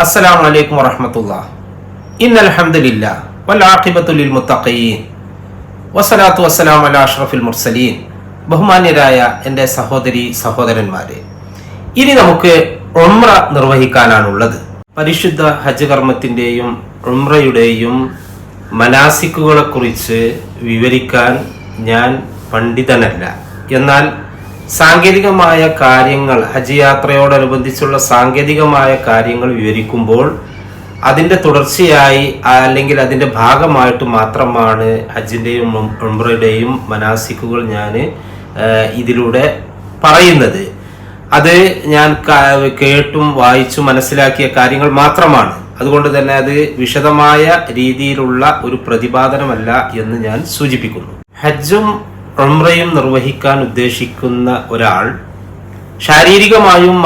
അസ്സലാമു അലൈക്കും വറഹ്മത്തുള്ളാഹി. ഇന്നൽ ഹംദുലില്ലാഹ് വൽ ആഖിബത്തു ലിൽ മുത്തഖീൻ വസ്സലാത്തു വസ്സലാമു അലാ അഷ്റഫിൽ മുർസലീൻ. ബഹുമാന്യരായ എൻ്റെ സഹോദരി സഹോദരന്മാരെ, ഇനി നമുക്ക് ഉംറ നിർവഹിക്കാനാണുള്ളത്. പരിശുദ്ധ ഹജ്ജ് കർമ്മത്തിൻ്റെയും ഉംറയുടെയും മനാസിക്കുകളെ കുറിച്ച് വിവരിക്കാൻ ഞാൻ പണ്ഡിതനല്ല. എന്നാൽ സാങ്കേതികമായ കാര്യങ്ങൾ, ഹജ്ജ് യാത്രയോടനുബന്ധിച്ചുള്ള സാങ്കേതികമായ കാര്യങ്ങൾ വിവരിക്കുമ്പോൾ അതിൻ്റെ തുടർച്ചയായി അല്ലെങ്കിൽ അതിൻ്റെ ഭാഗമായിട്ട് മാത്രമാണ് ഹജ്ജിൻ്റെയും ഉംറയുടെയും മനാസിക്കുകൾ ഞാൻ ഇതിലൂടെ പറയുന്നത്. അത് ഞാൻ കേട്ടും വായിച്ചും മനസ്സിലാക്കിയ കാര്യങ്ങൾ മാത്രമാണ്. അതുകൊണ്ട് തന്നെ അത് വിശദമായ രീതിയിലുള്ള ഒരു പ്രതിപാദനമല്ല എന്ന് ഞാൻ സൂചിപ്പിക്കുന്നു. ഹജ്ജും ഉംറയും നിർവഹിക്കാൻ ഉദ്ദേശിക്കുന്ന ഒരാൾ ശാരീരികമായും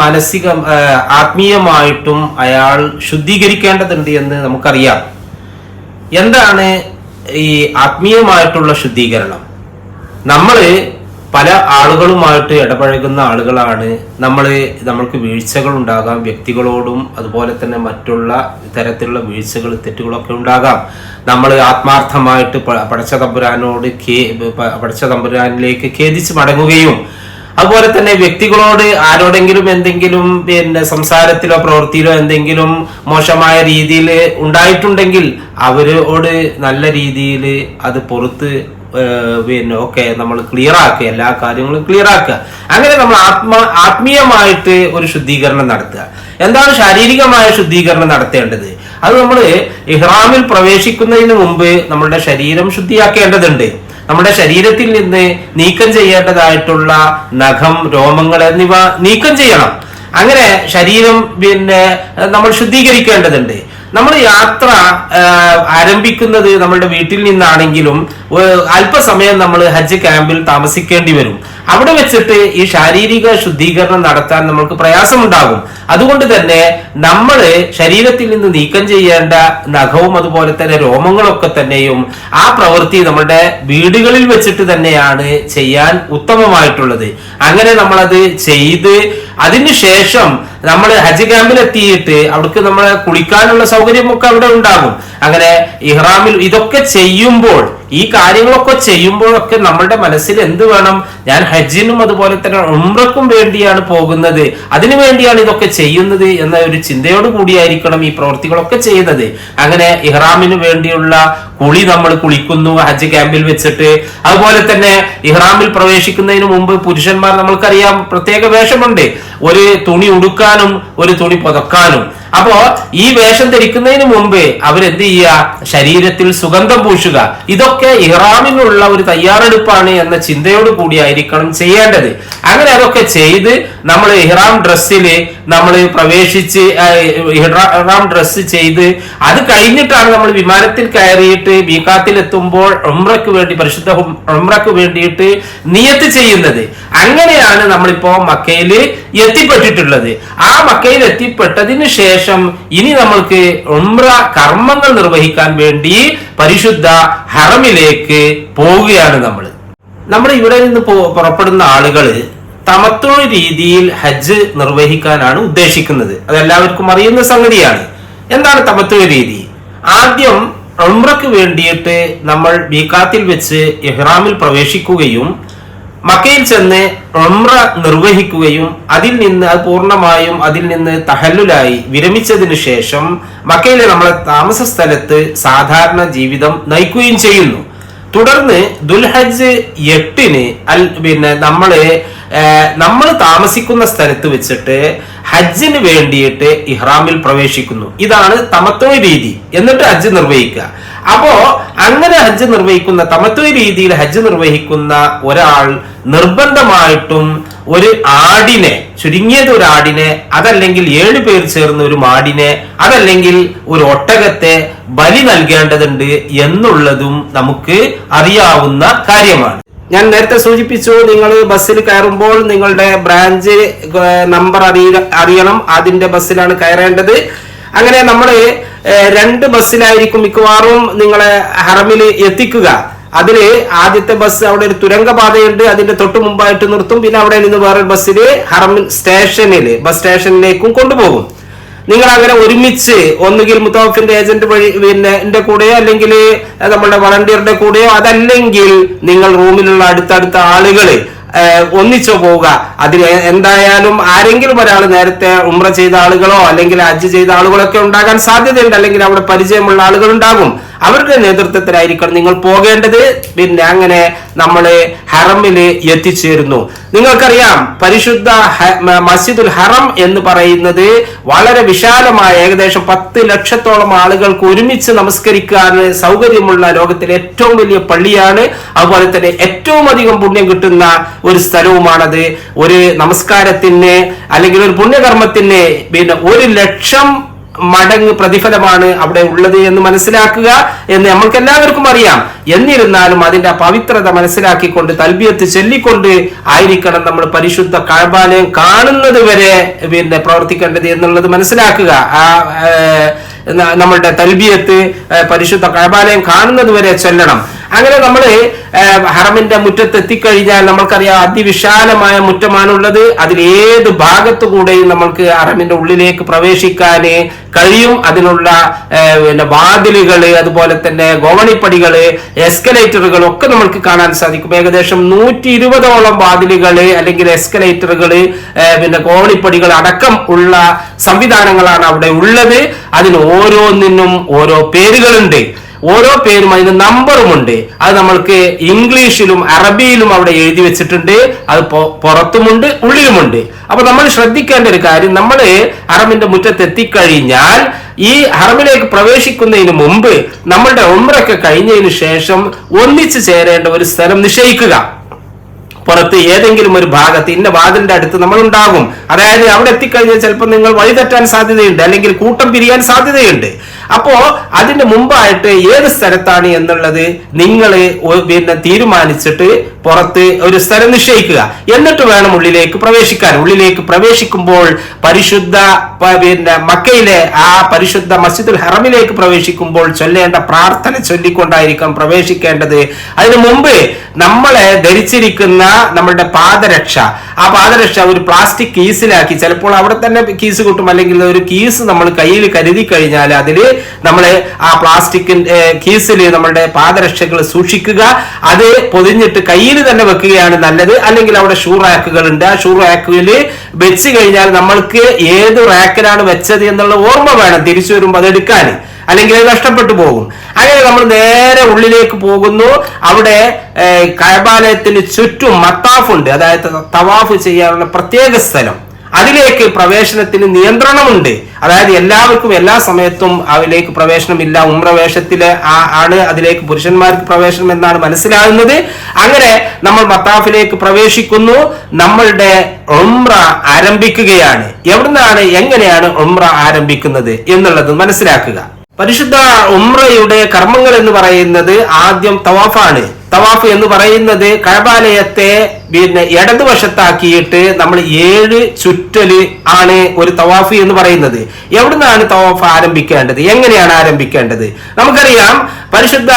ആത്മീയമായിട്ടും അയാൾ ശുദ്ധീകരിക്കേണ്ടതുണ്ട് എന്ന് നമുക്കറിയാം. എന്താണ് ഈ ആത്മീയമായിട്ടുള്ള ശുദ്ധീകരണം? നമ്മൾ പല ആളുകളുമായിട്ട് ഇടപഴകുന്ന ആളുകളാണ്. നമ്മൾക്ക് വീഴ്ചകൾ ഉണ്ടാകാം, വ്യക്തികളോടും അതുപോലെ തന്നെ മറ്റുള്ള തരത്തിലുള്ള വീഴ്ചകൾ, തെറ്റുകളൊക്കെ ഉണ്ടാകാം. നമ്മൾ ആത്മാർത്ഥമായിട്ട് പടച്ച തമ്പുരാനിലേക്ക് ഖേദിച്ച് മടങ്ങുകയും അതുപോലെ തന്നെ വ്യക്തികളോട് ആരോടെങ്കിലും എന്തെങ്കിലും സംസാരത്തിലോ പ്രവൃത്തിയിലോ എന്തെങ്കിലും മോശമായ രീതിയിൽ ഉണ്ടായിട്ടുണ്ടെങ്കിൽ അവരോട് നല്ല രീതിയിൽ അത് പുറത്ത് ഒക്കെ നമ്മൾ ക്ലിയർ ആക്കുക, എല്ലാ കാര്യങ്ങളും ക്ലിയർ ആക്കുക. അങ്ങനെ നമ്മൾ ആത്മീയമായിട്ട് ഒരു ശുദ്ധീകരണം നടത്തുക. എന്താണ് ശാരീരികമായ ശുദ്ധീകരണം നടത്തേണ്ടത്? അത് നമ്മൾ ഇഹ്റാമിൽ പ്രവേശിക്കുന്നതിന് മുമ്പ് നമ്മളുടെ ശരീരം ശുദ്ധിയാക്കേണ്ടതുണ്ട്. നമ്മുടെ ശരീരത്തിൽ നിന്ന് നീക്കം ചെയ്യേണ്ടതായിട്ടുള്ള നഖം, രോമങ്ങൾ എന്നിവ നീക്കം ചെയ്യണം. അങ്ങനെ ശരീരം നമ്മൾ ശുദ്ധീകരിക്കേണ്ടതുണ്ട്. നമ്മൾ യാത്ര ആരംഭിക്കുന്നത് നമ്മളുടെ വീട്ടിൽ നിന്നാണെങ്കിലും അല്പസമയം നമ്മൾ ഹജ്ജ് ക്യാമ്പിൽ താമസിക്കേണ്ടി വരും. അവിടെ വെച്ചിട്ട് ഈ ശാരീരിക ശുദ്ധീകരണം നടത്താൻ നമ്മൾക്ക് പ്രയാസമുണ്ടാകും. അതുകൊണ്ട് തന്നെ നമ്മൾ ശരീരത്തിൽ നിന്ന് നീക്കം ചെയ്യേണ്ട നഖവും അതുപോലെ തന്നെ രോമങ്ങളൊക്കെ തന്നെയും ആ പ്രവൃത്തി നമ്മുടെ വീടുകളിൽ വെച്ചിട്ട് തന്നെയാണ് ചെയ്യാൻ ഉത്തമമായിട്ടുള്ളത്. അങ്ങനെ നമ്മളത് ചെയ്ത് അതിനുശേഷം നമ്മൾ ഹജ്ജ് ക്യാമ്പിൽ എത്തിയിട്ട് അവിടേക്ക് നമ്മളെ കുളിക്കാനുള്ള സൗകര്യമൊക്കെ അവിടെ ഉണ്ടാകും. അങ്ങനെ ഇഹ്റാമിൽ ഇതൊക്കെ ചെയ്യുമ്പോൾ, ഈ കാര്യങ്ങളൊക്കെ ചെയ്യുമ്പോഴൊക്കെ നമ്മളുടെ മനസ്സിൽ എന്ത് വേണം? ഞാൻ ഹജ്ജിനും അതുപോലെ തന്നെ ഉംറക്കും വേണ്ടിയാണ് പോകുന്നത്, അതിനു വേണ്ടിയാണ് ഇതൊക്കെ ചെയ്യുന്നത് എന്ന ഒരു ചിന്തയോട് കൂടിയായിരിക്കണം ഈ പ്രവൃത്തികളൊക്കെ ചെയ്യുന്നത്. അങ്ങനെ ഇഹ്റാമിന് വേണ്ടിയുള്ള കുളി നമ്മൾ കുളിക്കുന്നു ഹജ്ജ് ക്യാമ്പിൽ വെച്ചിട്ട്. അതുപോലെ തന്നെ ഇഹ്റാമിൽ പ്രവേശിക്കുന്നതിന് മുമ്പ് പുരുഷന്മാർ, നമ്മൾക്കറിയാം, പ്രത്യേക വേഷമുണ്ട്. ഒരു തുണി ഉടുക്കാനും ഒരു തുണി പുതക്കാനും. അപ്പോ ഈ വേഷം ധരിക്കുന്നതിന് മുമ്പ് അവരെന്ത് ചെയ്യുക? ശരീരത്തിൽ സുഗന്ധം പൂശുക. ഇതൊക്കെ ഇഹ്റാമിനുള്ള ഒരു തയ്യാറെടുപ്പാണ് എന്ന ചിന്തയോട് കൂടിയായിരിക്കണം ചെയ്യേണ്ടത്. അങ്ങനെ അതൊക്കെ ചെയ്ത് നമ്മൾ ഇഹ്റാം ഡ്രസ്സിൽ നമ്മൾ പ്രവേശിച്ച് ഇഹ്റാം ഡ്രസ്സ് ചെയ്ത് അത് കഴിഞ്ഞിട്ടാണ് നമ്മൾ വിമാനത്തിൽ കയറിയിട്ട് മീഖാത്തിൽ എത്തുമ്പോൾ ഉംറയ്ക്ക് വേണ്ടി, പരിശുദ്ധ ഉംറയ്ക്ക് വേണ്ടിയിട്ട് നിയത്ത് ചെയ്യുന്നത്. അങ്ങനെയാണ് നമ്മളിപ്പോ മക്കയിൽ എത്തിപ്പെട്ടിട്ടുള്ളത്. ആ മക്കയിൽ എത്തിപ്പെട്ടതിന് ശേഷം ഇനി നമ്മൾക്ക് ഉംറ കർമ്മങ്ങൾ നിർവഹിക്കാൻ വേണ്ടി പരിശുദ്ധ ഹറമിലേക്ക് പോവുകയാണ്. നമ്മൾ ഇവിടെ നിന്ന് പുറപ്പെടുന്ന ആളുകൾ തമത്തു രീതിയിൽ ഹജ്ജ് നിർവഹിക്കാനാണ് ഉദ്ദേശിക്കുന്നത്. അതെല്ലാവർക്കും അറിയുന്ന സംഗതിയാണ്. എന്താണ് തമത്തു രീതി? ആദ്യം ഉംറയ്ക്ക് വേണ്ടിയിട്ട് നമ്മൾ മീഖാത്തിൽ വെച്ച് ഇഹ്റാമിൽ പ്രവേശിക്കുകയും മക്കയിൽ ചെന്ന് ഉംറ നിർവഹിക്കുകയും അതിൽ നിന്ന് തഹല്ലുലായി വിരമിച്ചതിന് ശേഷം മക്കയിലെ നമ്മളെ താമസ സ്ഥലത്ത് സാധാരണ ജീവിതം നയിക്കുകയും ചെയ്യുന്നു. തുടർന്ന് ദുൽഹജ്ജ് 8-ന് നമ്മൾ താമസിക്കുന്ന സ്ഥലത്ത് വെച്ചിട്ട് ഹജ്ജിന് വേണ്ടിയിട്ട് ഇഹ്റാമിൽ പ്രവേശിക്കുന്നു. ഇതാണ് തമത്തു രീതി. എന്നിട്ട് ഹജ്ജ് നിർവഹിക്കുക. അപ്പോ അങ്ങനെ ഹജ്ജ് നിർവഹിക്കുന്ന, തമത്തു രീതിയിൽ ഹജ്ജ് നിർവഹിക്കുന്ന ഒരാൾ നിർബന്ധമായിട്ടും ഒരു ആടിനെ, ചുരുങ്ങിയത് ഒരു ആടിനെ, അതല്ലെങ്കിൽ 7 പേർ ചേർന്ന ഒരു മാടിനെ, അതല്ലെങ്കിൽ ഒരു ഒട്ടകത്തെ ബലി നൽകേണ്ടതുണ്ട് എന്നുള്ളതും നമുക്ക് അറിയാവുന്ന കാര്യമാണ്. ഞാൻ നേരത്തെ സൂചിപ്പിച്ചു, നിങ്ങൾ ബസ്സിൽ കയറുമ്പോൾ നിങ്ങളുടെ ബ്രാഞ്ച് നമ്പർ അറിയണം. അതിന്റെ ബസ്സിലാണ് കയറേണ്ടത്. അങ്ങനെ നമ്മൾ 2 ബസ്സിലായിരിക്കും മിക്കവാറും നിങ്ങളെ ഹറമിൽ എത്തിക്കുക. അതില് ആദ്യത്തെ ബസ് അവിടെ ഒരു തുരങ്കപാതയുണ്ട്, അതിന്റെ തൊട്ട് മുമ്പായിട്ട് നിർത്തും. പിന്നെ അവിടെ നിന്ന് വേറെ ബസ്സില് ഹറമിൽ ബസ് സ്റ്റേഷനിലേക്കും കൊണ്ടുപോകും. നിങ്ങൾ അങ്ങനെ ഒരുമിച്ച് ഒന്നുകിൽ മുത്തവഫിന്റെ ഏജന്റ് വഴി എന്റെ കൂടെയോ അല്ലെങ്കിൽ നമ്മുടെ വളണ്ടിയറുടെ കൂടെയോ, അതല്ലെങ്കിൽ നിങ്ങൾ റൂമിലുള്ള അടുത്തടുത്ത ആളുകള് ഒന്നിച്ചോ പോവുക. അതിൽ എന്തായാലും ആരെങ്കിലും ഒരാൾ നേരത്തെ ഉംറ ചെയ്ത ആളുകളോ അല്ലെങ്കിൽ ഹജ്ജ് ചെയ്ത ആളുകളൊക്കെ ഉണ്ടാകാൻ സാധ്യതയുണ്ട്, അല്ലെങ്കിൽ അവിടെ പരിചയമുള്ള ആളുകൾ ഉണ്ടാകും. അവരുടെ നേതൃത്വത്തിലായിരിക്കണം നിങ്ങൾ പോകേണ്ടത്. പിന്നെ അങ്ങനെ നമ്മള് ഹറമില് എത്തിച്ചേരുന്നു. നിങ്ങൾക്കറിയാം, പരിശുദ്ധ മസ്ജിദുൽ ഹറം എന്ന് പറയുന്നത് വളരെ വിശാലമായ ഏകദേശം 10 ലക്ഷത്തോളം ആളുകൾക്ക് ഒരുമിച്ച് നമസ്കരിക്കാൻ സൗകര്യമുള്ള ലോകത്തിലെ ഏറ്റവും വലിയ പള്ളിയാണ്. അതുപോലെ തന്നെ ഏറ്റവും അധികം പുണ്യം കിട്ടുന്ന ഒരു സ്ഥലവുമാണത്. ഒരു നമസ്കാരത്തിന് അല്ലെങ്കിൽ ഒരു പുണ്യകർമ്മത്തിന് 1 ലക്ഷം മടങ്ങ് പ്രതിഫലമാണ് അവിടെ ഉള്ളത് എന്ന് മനസ്സിലാക്കുക എന്ന് നമ്മൾക്ക് എല്ലാവർക്കും അറിയാം. എന്നിരുന്നാലും അതിന്റെ പവിത്രത മനസ്സിലാക്കിക്കൊണ്ട് തൽബിയത്ത് ചൊല്ലിക്കൊണ്ട് ആയിരിക്കണം നമ്മൾ പരിശുദ്ധ കഅബാലയം കാണുന്നത് വരെ പ്രവർത്തിക്കേണ്ടത് എന്നുള്ളത് മനസ്സിലാക്കുക. നമ്മളുടെ തൽബിയത്ത് പരിശുദ്ധ കഅബാലയം കാണുന്നത് വരെ ചൊല്ലണം. അങ്ങനെ നമ്മൾ ഹറമിന്റെ മുറ്റത്ത് എത്തിക്കഴിഞ്ഞാൽ നമ്മൾക്കറിയാം അതിവിശാലമായ മുറ്റമാണുള്ളത്. അതിൽ ഏത് ഭാഗത്തു കൂടെയും നമ്മൾക്ക് ഹറമിന്റെ ഉള്ളിലേക്ക് പ്രവേശിക്കാൻ കഴിയും. അതിനുള്ള വാതിലുകള്, അതുപോലെ തന്നെ ഗോവണിപ്പടികള്, എസ്കലേറ്ററുകൾ ഒക്കെ നമ്മൾക്ക് കാണാൻ സാധിക്കും. ഏകദേശം 120ഓളം വാതിലുകള് അല്ലെങ്കിൽ എസ്കലേറ്ററുകള്, ഗോവണിപ്പടികൾ അടക്കം ഉള്ള സംവിധാനങ്ങളാണ് അവിടെ ഉള്ളത്. അതിന് ഓരോന്നിനും ഓരോ പേരുകളുണ്ട്. ഓരോ പേരും അതിന് നമ്പറുമുണ്ട്. അത് നമ്മൾക്ക് ഇംഗ്ലീഷിലും അറബിയിലും അവിടെ എഴുതി വെച്ചിട്ടുണ്ട്. അത് പുറത്തുമുണ്ട് ഉള്ളിലുമുണ്ട്. അപ്പൊ നമ്മൾ ശ്രദ്ധിക്കേണ്ട ഒരു കാര്യം, നമ്മൾ ഹറമിന്റെ മുറ്റത്ത് എത്തിക്കഴിഞ്ഞാൽ ഈ ഹറമിലേക്ക് പ്രവേശിക്കുന്നതിന് മുമ്പ് നമ്മളുടെ ഉംറയൊക്കെ കഴിഞ്ഞതിന് ശേഷം ഒന്നിച്ചു ചേരേണ്ട ഒരു സ്ഥലം നിശ്ചയിക്കുക. പുറത്ത് ഏതെങ്കിലും ഒരു ഭാഗത്ത് ഇന്ന വാതിലിന്റെ അടുത്ത് നമ്മൾ ഉണ്ടാകും. അതായത് അവിടെ എത്തിക്കഴിഞ്ഞാൽ ചിലപ്പോൾ നിങ്ങൾ വഴിതെറ്റാൻ സാധ്യതയുണ്ട്, അല്ലെങ്കിൽ കൂട്ടം പിരിയാൻ സാധ്യതയുണ്ട്. അപ്പോ അതിന്റെ മുമ്പായിട്ട് ഏത് സ്ഥലത്താണ് എന്നുള്ളത് നിങ്ങൾ തീരുമാനിച്ചിട്ട് പുറത്ത് ഒരു സ്ഥലം നിശ്ചയിക്കുക. എന്നിട്ട് വേണം ഉള്ളിലേക്ക് പ്രവേശിക്കാൻ. ഉള്ളിലേക്ക് പ്രവേശിക്കുമ്പോൾ പരിശുദ്ധ മക്കയിലെ ആ പരിശുദ്ധ മസ്ജിദുൽ ഹറമിലേക്ക് പ്രവേശിക്കുമ്പോൾ ചൊല്ലേണ്ട പ്രാർത്ഥന ചൊല്ലിക്കൊണ്ടായിരിക്കണം പ്രവേശിക്കേണ്ടത്. അതിനു മുമ്പ് നമ്മളെ ധരിച്ചിരിക്കുന്ന നമ്മളുടെ പാദരക്ഷ, ആ പാദരക്ഷ ഒരു പ്ലാസ്റ്റിക് കീസിലാക്കി, ചിലപ്പോൾ അവിടെ തന്നെ കീസ് കിട്ടും, അല്ലെങ്കിൽ ഒരു കീസ് നമ്മൾ കയ്യിൽ കരുതി കഴിഞ്ഞാൽ അതില് നമ്മള് ആ പ്ലാസ്റ്റിക് കീസിൽ നമ്മളുടെ പാദരക്ഷകൾ സൂക്ഷിക്കുക. അത് പൊതിഞ്ഞിട്ട് കയ്യിൽ തന്നെ വെക്കുകയാണ് നല്ലത്. അല്ലെങ്കിൽ അവിടെ ഷൂ റാക്കുകൾ ഉണ്ട്. ആ ഷൂ റാക്കിൽ വെച്ച് കഴിഞ്ഞാൽ നമ്മൾക്ക് ഏത് റാക്കിലാണ് വെച്ചത് എന്നുള്ള ഓർമ്മ വേണം തിരിച്ചു വരുമ്പോൾ അത് എടുക്കാൻ, അല്ലെങ്കിൽ അത് നഷ്ടപ്പെട്ടു പോകും. അങ്ങനെ നമ്മൾ നേരെ ഉള്ളിലേക്ക് പോകുന്നു. അവിടെ കഅബാലയത്തിന് ചുറ്റും മത്താഫ് ഉണ്ട്, അതായത് തവാഫ് ചെയ്യാനുള്ള പ്രത്യേക സ്ഥലം. അതിലേക്ക് പ്രവേശനത്തിന് നിയന്ത്രണമുണ്ട്. അതായത് എല്ലാവർക്കും എല്ലാ സമയത്തും അതിലേക്ക് പ്രവേശനമില്ല. ഉംറ വേഷത്തില് ആണ് അതിലേക്ക് പുരുഷന്മാർക്ക് പ്രവേശനം എന്നാണ് മനസ്സിലാകുന്നത്. അങ്ങനെ നമ്മൾ മത്താഫിലേക്ക് പ്രവേശിക്കുന്നു. നമ്മളുടെ ഉംറ ആരംഭിക്കുകയാണ്. എവിടുന്നാണ് എങ്ങനെയാണ് ഉംറ ആരംഭിക്കുന്നത് എന്നുള്ളത് മനസ്സിലാക്കുക. പരിശുദ്ധ ഉംറയുടെ കർമ്മങ്ങൾ എന്ന് പറയുന്നത് ആദ്യം തവാഫാണ്. തവാഫ് എന്ന് പറയുന്നത് കഅബാലയത്തെ ഇടതുവശത്താക്കിയിട്ട് നമ്മൾ 7 ചുറ്റല് ആണ് ഒരു തവാഫ് എന്ന് പറയുന്നത്. എവിടുന്നാണ് തവാഫ് ആരംഭിക്കേണ്ടത്, എങ്ങനെയാണ് ആരംഭിക്കേണ്ടത്? നമുക്കറിയാം, പരിശുദ്ധ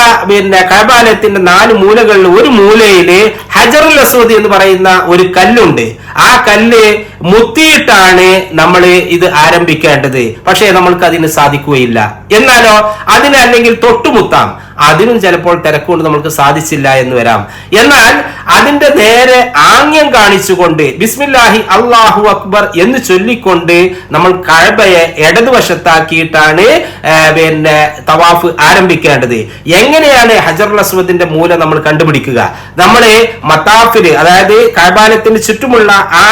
കഅബാലയത്തിന്റെ 4 മൂലകളിൽ ഒരു മൂലയില് ഹജറുൽ അസ്വദ് എന്ന് പറയുന്ന ഒരു കല്ലുണ്ട്. ആ കല്ല് മുത്തിയിട്ടാണ് നമ്മൾ ഇത് ആരംഭിക്കേണ്ടത്. പക്ഷേ നമ്മൾക്ക് അതിന് സാധിക്കുകയില്ല. എന്നാലോ അതിന് അല്ലെങ്കിൽ തൊട്ടുമുത്താം, അതിനും ചിലപ്പോൾ തിരക്കുകൊണ്ട് നമുക്ക് സാധിച്ചില്ല എന്ന് വരാം. എന്നാൽ അതിന്റെ നേരെ ആംഗ്യം കാണിച്ചുകൊണ്ട് ബിസ്മില്ലാഹി അല്ലാഹു അക്ബർ എന്ന് ചൊല്ലിക്കൊണ്ട് നമ്മൾ കഅബയെ ഇടതുവശത്താക്കിയിട്ടാണ് തവാഫ് ആരംഭിക്കേണ്ടത്. എങ്ങനെയാണ് ഹജറുൽ അസ്വദിന്റെ മൂല നമ്മൾ കണ്ടുപിടിക്കുക? നമ്മള് മത്താഫില്, അതായത് കഅബാലയത്തിന് ചുറ്റുമുള്ള ആ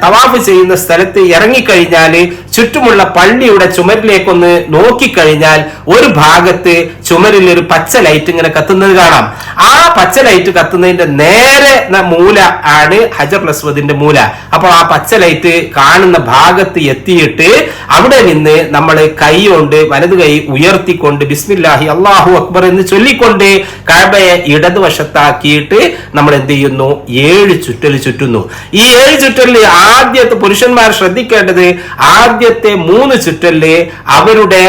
തവാഫ് ചെയ്യുന്ന സ്ഥലത്ത് ഇറങ്ങിക്കഴിഞ്ഞാൽ ചുറ്റുമുള്ള പള്ളിയുടെ ചുമരിലേക്കൊന്ന് നോക്കിക്കഴിഞ്ഞാൽ ഒരു ഭാഗത്ത് ചുമരിൽ ഒരു പച്ച ലൈറ്റ് ഇങ്ങനെ കത്തുന്നത് കാണാം. ആ പച്ച ലൈറ്റ് കത്തുന്നതിന്റെ നേരെ മൂല ആണ് ഹജറുൽ അസ്വദിന്റെ മൂല. അപ്പോൾ ആ പച്ച ലൈറ്റ് കാണുന്ന ഭാഗത്ത് എത്തിയിട്ട് അവിടെ നിന്ന് നമ്മൾ കൈ കൊണ്ട് വലത് കൈ ഉയർത്തിക്കൊണ്ട് ബിസ്മില്ലാഹി അല്ലാഹു അക്ബർ എന്ന് ചൊല്ലിക്കൊണ്ട് കഅബയെ ഇടതുവശത്താക്കിയിട്ട് നമ്മൾ എന്ത് ചെയ്യുന്നു? 7 ചുറ്റൽ ചുറ്റുന്നു. ഈ 7 ചുറ്റലിൽ ആദ്യത്തെ പുരുഷന്മാർ ശ്രദ്ധിക്കേണ്ടത്, ആദ്യത്തെ 3 ചുറ്റലില് അവരുടെ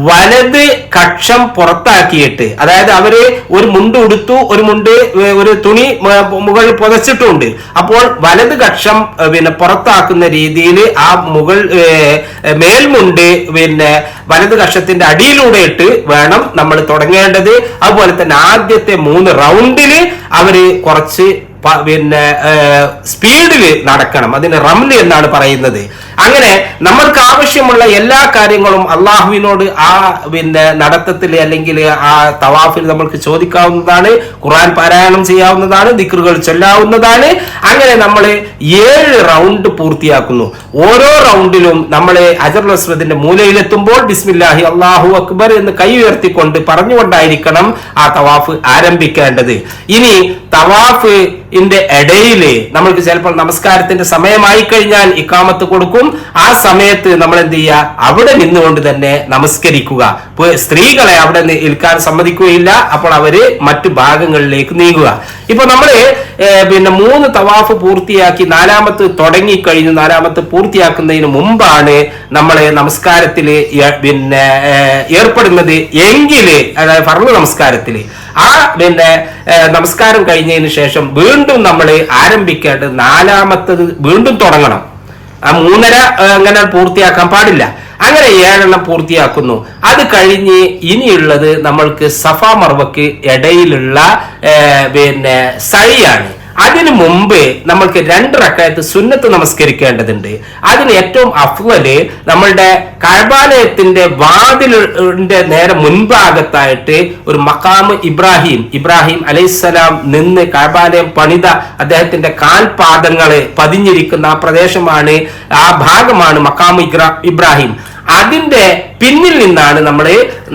വലത് കക്ഷം പുറത്താക്കിയിട്ട്, അതായത് അവര് ഒരു മുണ്ട് ഉടുത്തു, ഒരു തുണി മുകളിൽ പുതച്ചിട്ടുണ്ട്. അപ്പോൾ വലത് കക്ഷം പുറത്താക്കുന്ന രീതിയിൽ ആ മേൽമുണ്ട് വലത് കക്ഷത്തിന്റെ അടിയിലൂടെ ഇട്ട് വേണം നമ്മൾ തുടങ്ങേണ്ടത്. അതുപോലെ തന്നെ ആദ്യത്തെ 3 റൗണ്ടില് അവര് കുറച്ച് സ്പീഡിൽ നടക്കണം. അതിന് റംല് എന്നാണ് പറയുന്നത്. അങ്ങനെ നമ്മൾക്ക് ആവശ്യമുള്ള എല്ലാ കാര്യങ്ങളും അള്ളാഹുവിനോട് ആ നടത്തത്തിൽ അല്ലെങ്കിൽ ആ തവാഫിൽ നമ്മൾക്ക് ചോദിക്കാവുന്നതാണ്. ഖുർആൻ പാരായണം ചെയ്യാവുന്നതാണ്, ദിക്റുകൾ ചൊല്ലാവുന്നതാണ്. അങ്ങനെ നമ്മൾ 7 റൗണ്ട് പൂർത്തിയാക്കുന്നു. ഓരോ റൗണ്ടിലും നമ്മൾ ഹജറുൽ അസ്വദിന്റെ മൂലയിലെത്തുമ്പോൾ ബിസ്മില്ലാഹി അല്ലാഹു അക്ബർ എന്ന് കൈ ഉയർത്തിക്കൊണ്ട് പറഞ്ഞുകൊണ്ടായിരിക്കണം ആ തവാഫ് ആരംഭിക്കേണ്ടത്. ഇനി തവാഫ് ഇടയില് നമ്മൾക്ക് ചിലപ്പോൾ നമസ്കാരത്തിന്റെ സമയമായി കഴിഞ്ഞാൽ ഇഖാമത്ത് കൊടുക്കും. ആ സമയത്ത് നമ്മൾ എന്ത് ചെയ്യുക? അവിടെ നിന്നുകൊണ്ട് തന്നെ നമസ്കരിക്കുക. സ്ത്രീകളെ അവിടെ നിൽക്കാൻ സമ്മതിക്കുകയില്ല. അപ്പോൾ അവര് മറ്റു ഭാഗങ്ങളിലേക്ക് നീങ്ങുക. ഇപ്പൊ നമ്മള് 3 തവാഫ് പൂർത്തിയാക്കി 4ാമത്ത് തുടങ്ങിക്കഴിഞ്ഞു. 4ാമത്ത് പൂർത്തിയാക്കുന്നതിന് മുമ്പാണ് നമ്മള് നമസ്കാരത്തില് ഏർപ്പെടുന്നത് എങ്കില്, അതായത് ഫർള് നമസ്കാരത്തില് ആ നമസ്കാരം കഴിഞ്ഞതിന് ശേഷം വീണ്ടും നമ്മൾ ആരംഭിക്കേണ്ടത് 4ാമത്തത് വീണ്ടും തുടങ്ങണം. ആ 3.5 അങ്ങനെ പൂർത്തിയാക്കാൻ പാടില്ല. അങ്ങനെ 7 പൂർത്തിയാക്കുന്നു. അത് കഴിഞ്ഞ് ഇനിയുള്ളത് നമ്മൾക്ക് സഫ മർവക്ക് ഇടയിലുള്ള സഴിയാണ്. അതിനു മുമ്പ് നമ്മൾക്ക് 2 റക്അത്ത് സുന്നത്ത് നമസ്കരിക്കേണ്ടതുണ്ട്. അതിന് ഏറ്റവും അഫ്ളല് നമ്മളുടെ കഅബാലയത്തിന്റെ വാതിലിന്റെ നേരെ മുൻഭാഗത്തായിട്ട് ഒരു മഖാമ് ഇബ്രാഹിം അലൈഹിസ്സലാം നിന്ന് കഅബാലയം പണിത അദ്ദേഹത്തിന്റെ കാൽപാദങ്ങള് പതിഞ്ഞിരിക്കുന്ന ആ പ്രദേശമാണ്, ആ ഭാഗമാണ് മഖാമ് ഇബ്രാഹിം. അതിന്റെ പിന്നിൽ നിന്നാണ് നമ്മൾ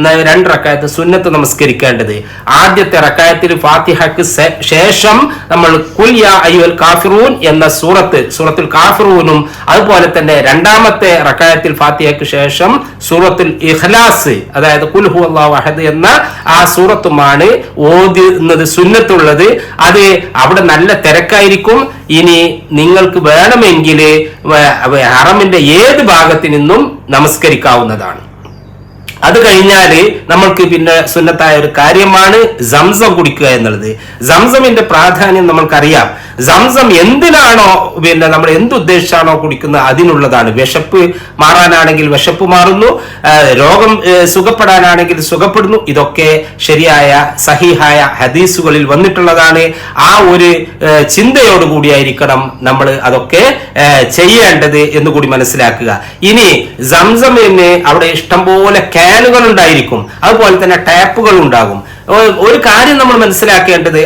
2 റക്അത്ത് സുന്നത്ത് നമസ്കരിക്കേണ്ടത്. ആദ്യത്തെ റക്അത്തിൽ ഫാത്തിഹക്ക് ശേഷം നമ്മൾ ഖുൽ യാ അയ്യുൽ കാഫിറൂൻ എന്ന സൂറത്തുൽ കാഫിറൂനും, അതുപോലെ തന്നെ 2ാമത്തെ റക്അത്തിൽ ഫാത്തിഹക്ക് ശേഷം സൂറത്തുൽ ഇഖ്ലാസ്, അതായത് ഖുൽ ഹുവല്ലാഹു അഹദ് എന്ന ആ സൂറത്തുമാണ് ഓതുന്നത് സുന്നത്തുള്ളത്. അത് അവിടെ നല്ല തിരക്കായിരിക്കും. ഇനി നിങ്ങൾക്ക് വേണമെങ്കിൽ ഹറമിന്റെ ഏത് ഭാഗത്തു നിന്നും നമസ്കരിക്കാവുന്നതാണ്. അത് കഴിഞ്ഞാല് നമ്മൾക്ക് പിന്നെ സുന്നത്തായ ഒരു കാര്യമാണ് സംസം കുടിക്കുക എന്നുള്ളത്. സംസമിന്റെ പ്രാധാന്യം നമ്മൾക്കറിയാം. സംസം എന്തിനാണോ നമ്മൾ എന്തുദ്ദേശിച്ചാണോ കുടിക്കുന്നത് അതിനുള്ളതാണ്. വിശപ്പ് മാറാനാണെങ്കിൽ വിശപ്പ് മാറുന്നു, രോഗം സുഖപ്പെടാനാണെങ്കിൽ സുഖപ്പെടുന്നു. ഇതൊക്കെ ശരിയായ സഹിഹായ ഹദീസുകളിൽ വന്നിട്ടുള്ളതാണ്. ആ ഒരു ചിന്തയോടുകൂടിയായിരിക്കണം നമ്മൾ അതൊക്കെ ചെയ്യേണ്ടത് എന്നുകൂടി മനസ്സിലാക്കുക. ഇനി സംസമിന് അവിടെ ഇഷ്ടംപോലെ ക്യാനുകൾ ഉണ്ടായിരിക്കും, അതുപോലെ തന്നെ ടാപ്പുകൾ ഉണ്ടാകും. ഒരു കാര്യം നമ്മൾ മനസ്സിലാക്കേണ്ടത്,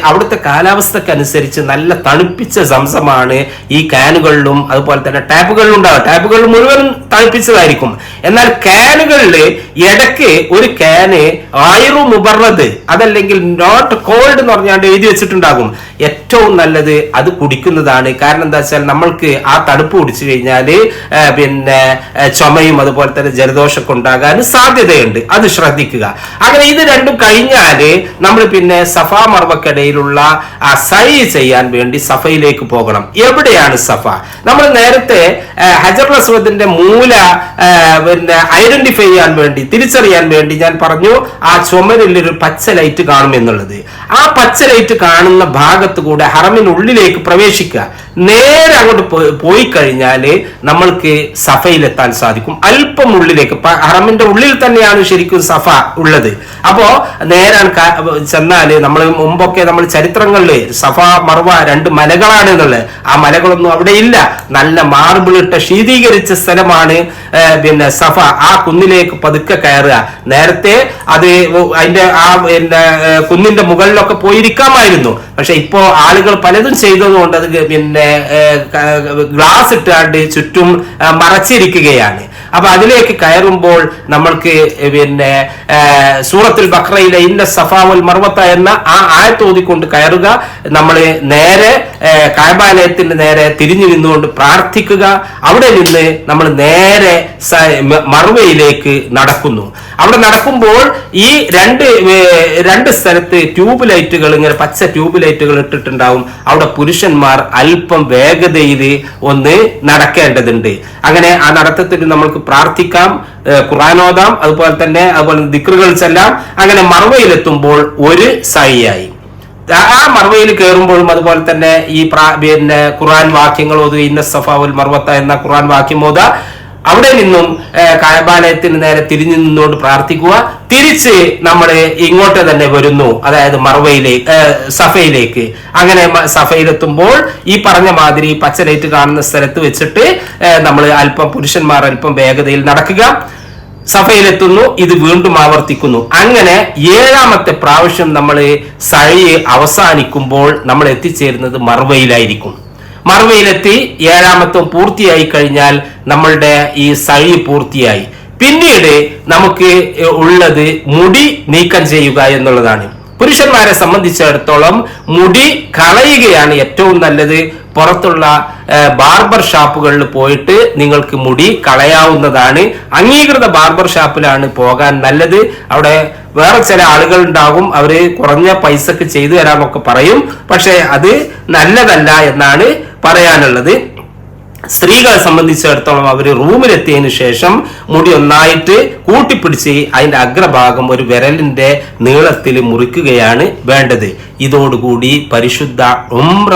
അവിടുത്തെ കാലാവസ്ഥക്കനുസരിച്ച് നല്ല തണുപ്പിച്ച സംസമാണ് ഈ ക്യാനുകളിലും അതുപോലെ തന്നെ ടാപ്പുകളിലും ഉണ്ടാകും. ടാപ്പുകൾ മുഴുവൻ തണുപ്പിച്ചതായിരിക്കും. എന്നാൽ ക്യാനുകളിൽ ഇടയ്ക്ക് ഒരു ക്യാന് ആയിറു മുബറദ് അതല്ലെങ്കിൽ നോട്ട് കോൾഡ് എന്ന് പറഞ്ഞാണ്ട് എഴുതി വെച്ചിട്ടുണ്ടാകും. ഏറ്റവും നല്ലത് അത് കുടിക്കുന്നതാണ്. കാരണം എന്താ വെച്ചാൽ നമ്മൾക്ക് ആ തണുപ്പ് കുടിച്ചു കഴിഞ്ഞാല് ചുമയും അതുപോലെ തന്നെ ജലദോഷമൊക്കെ ഉണ്ടാകാൻ സാധ്യതയുണ്ട്. അത് ശ്രദ്ധിക്കുക. അങ്ങനെ ഇത് രണ്ടും കഴിഞ്ഞാല് നമ്മൾ പിന്നെ സഫ മർവക്കിടയിലുള്ള ആ സൈ ചെയ്യാൻ വേണ്ടി സഫയിലേക്ക് പോകണം. എവിടെയാണ് സഫ? നമ്മൾ നേരത്തെ ഹജറുൽ അസ്വദിന്റെ മൂല ഐഡന്റിഫൈ ചെയ്യാൻ വേണ്ടി, തിരിച്ചറിയാൻ വേണ്ടി ഞാൻ പറഞ്ഞു ആ ചുമരിൽ ഒരു പച്ച ലൈറ്റ് കാണും എന്നുള്ളത്. ആ പച്ച ലൈറ്റ് കാണുന്ന ഭാഗത്ത് കൂടെ ഹറമിനുള്ളിലേക്ക് പ്രവേശിക്കുക. നേരെ അങ്ങോട്ട് പോയി കഴിഞ്ഞാല് നമ്മൾക്ക് സഫയിലെത്താൻ സാധിക്കും. അല്പം ഉള്ളിലേക്ക്, ഹറമിന്റെ ഉള്ളിൽ തന്നെയാണ് ശരിക്കും സഫ ഉള്ളത്. അപ്പോ നേരെ ചെന്നാല് നമ്മൾ മുമ്പൊക്കെ നമ്മൾ ചരിത്രങ്ങളില് സഫ മർവ 2 മലകളാണ് എന്നുള്ളത്. ആ മലകളൊന്നും അവിടെ ഇല്ല. നല്ല മാർബിൾ ഇട്ട ശീതീകരിച്ച സ്ഥലമാണ് സഫ. ആ കുന്നിലേക്ക് പതുക്കെ കയറുക. നേരത്തെ അത് അതിന്റെ ആ കുന്നിന്റെ മുകളിലൊക്കെ റൂമിലൊക്കെ പോയിരിക്കാമായിരുന്നു. പക്ഷെ ഇപ്പോ ആളുകൾ പലതും ചെയ്തതുകൊണ്ട് അത് പിന്നെ ഗ്ലാസ് ഇട്ടാണ്ട് ചുറ്റും മറച്ചിരിക്കുകയാണ്. അപ്പൊ അതിലേക്ക് കയറുമ്പോൾ നമ്മൾക്ക് പിന്നെ സൂറത്തുൽ ബഖറയിലെ ഇന്ന സഫാ വൽ മർവത്ത എന്ന ആ ആയത്ത് ഓതിക്കൊണ്ട് കയറുക. നമ്മൾ നേരെ കഅബാലയത്തിന് നേരെ തിരിഞ്ഞു നിന്നുകൊണ്ട് പ്രാർത്ഥിക്കുക. അവിടെ നിന്ന് നമ്മൾ നേരെ മർവയിലേക്ക് നടക്കുന്നു. അവിടെ നടക്കുമ്പോൾ ഈ രണ്ട് സ്ഥലത്ത് ട്യൂബ് ലൈറ്റുകൾ, ഇങ്ങനെ പച്ച ട്യൂബ് ലൈറ്റുകൾ ഇട്ടിട്ടുണ്ടാവും. അവിടെ പുരുഷന്മാർ അല്പം വേഗതയിൽ ഒന്ന് നടക്കേണ്ടതുണ്ട്. അങ്ങനെ ആ നടത്തത്തിൽ നമ്മൾക്ക് പ്രാർത്ഥിക്കാം, ഖുർആൻ ഓതാം, അതുപോലെ ദിക്റുകൾ ചെല്ലാം. അങ്ങനെ മർവയിലെത്തുമ്പോൾ ഒരു സഹിയായി. ആ മർവയിൽ കയറുമ്പോഴും അതുപോലെ തന്നെ ഈ പിന്നെ ഖുർആൻ വാക്യങ്ങൾ ഓതുക. ഇന്ന സഫാ വൽ മർവത്ത എന്ന ഖുർആൻ വാക്യം ഓതുക. അവിടെ നിന്നും കഅബാലയത്തിന് നേരെ തിരിഞ്ഞു നിന്നുകൊണ്ട് പ്രാർത്ഥിക്കുക. തിരിച്ച് നമ്മൾ ഇങ്ങോട്ട് തന്നെ വരുന്നു, അതായത് സഫയിലേക്ക്. അങ്ങനെ സഫയിലെത്തുമ്പോൾ ഈ പറഞ്ഞ മാതിരി പച്ച ലൈറ്റ് കാണുന്ന സ്ഥലത്ത് വെച്ചിട്ട് നമ്മൾ പുരുഷന്മാർ അല്പം വേഗതയിൽ നടക്കുക. സഫയിലെത്തുന്നു, ഇത് വീണ്ടും ആവർത്തിക്കുന്നു. അങ്ങനെ 7ാമത്തെ പ്രാവശ്യം നമ്മൾ സഅയ് അവസാനിക്കുമ്പോൾ നമ്മൾ എത്തിച്ചേരുന്നത് മർവയിലായിരിക്കും. മർവയിലെത്തി 7ാമത്തെ പൂർത്തിയായി കഴിഞ്ഞാൽ നമ്മളുടെ ഈ സഅയ് പൂർത്തിയായി. പിന്നീട് നമുക്ക് ഉള്ളത് മുടി നീക്കം ചെയ്യുക എന്നുള്ളതാണ്. പുരുഷന്മാരെ സംബന്ധിച്ചിടത്തോളം മുടി കളയുകയാണ് ഏറ്റവും നല്ലത്. പുറത്തുള്ള ബാർബർ ഷാപ്പുകളിൽ പോയിട്ട് നിങ്ങൾക്ക് മുടി കളയാവുന്നതാണ്. അംഗീകൃത ബാർബർ ഷാപ്പിലാണ് പോകാൻ നല്ലത്. അവിടെ വേറെ ചില ആളുകൾ ഉണ്ടാകും, അവര് കുറഞ്ഞ പൈസക്ക് ചെയ്തു തരാമൊക്കെ പറയും. പക്ഷെ അത് നല്ലതല്ല എന്നാണ് പറയാനുള്ളത്. സ്ത്രീകളെ സംബന്ധിച്ചിടത്തോളം അവർ റൂമിലെത്തിയതിനു ശേഷം മുടി ഒന്നായിട്ട് കൂട്ടിപ്പിടിച്ച് അതിന്റെ അഗ്രഭാഗം ഒരു വിരലിന്റെ നീളത്തിൽ മുറിക്കുകയാണ് വേണ്ടത്. ഇതോടുകൂടി പരിശുദ്ധ ഉംറ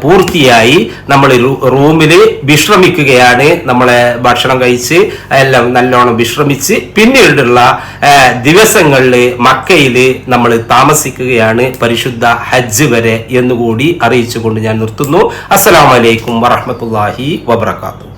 പൂർത്തിയായി. നമ്മൾ റൂമിൽ വിശ്രമിക്കുകയാണ്. നമ്മളെ ഭക്ഷണം കഴിച്ച് എല്ലാം നല്ലോണം വിശ്രമിച്ച് പിന്നീടുള്ള ദിവസങ്ങളിൽ മക്കയിൽ നമ്മൾ താമസിക്കുകയാണ്, പരിശുദ്ധ ഹജ്ജ് വരെ എന്നുകൂടി അറിയിച്ചുകൊണ്ട് ഞാൻ നിർത്തുന്നു. അസ്സലാമു അലൈക്കും വറഹ്മത്തുള്ളാഹി വബറകാതുഹു.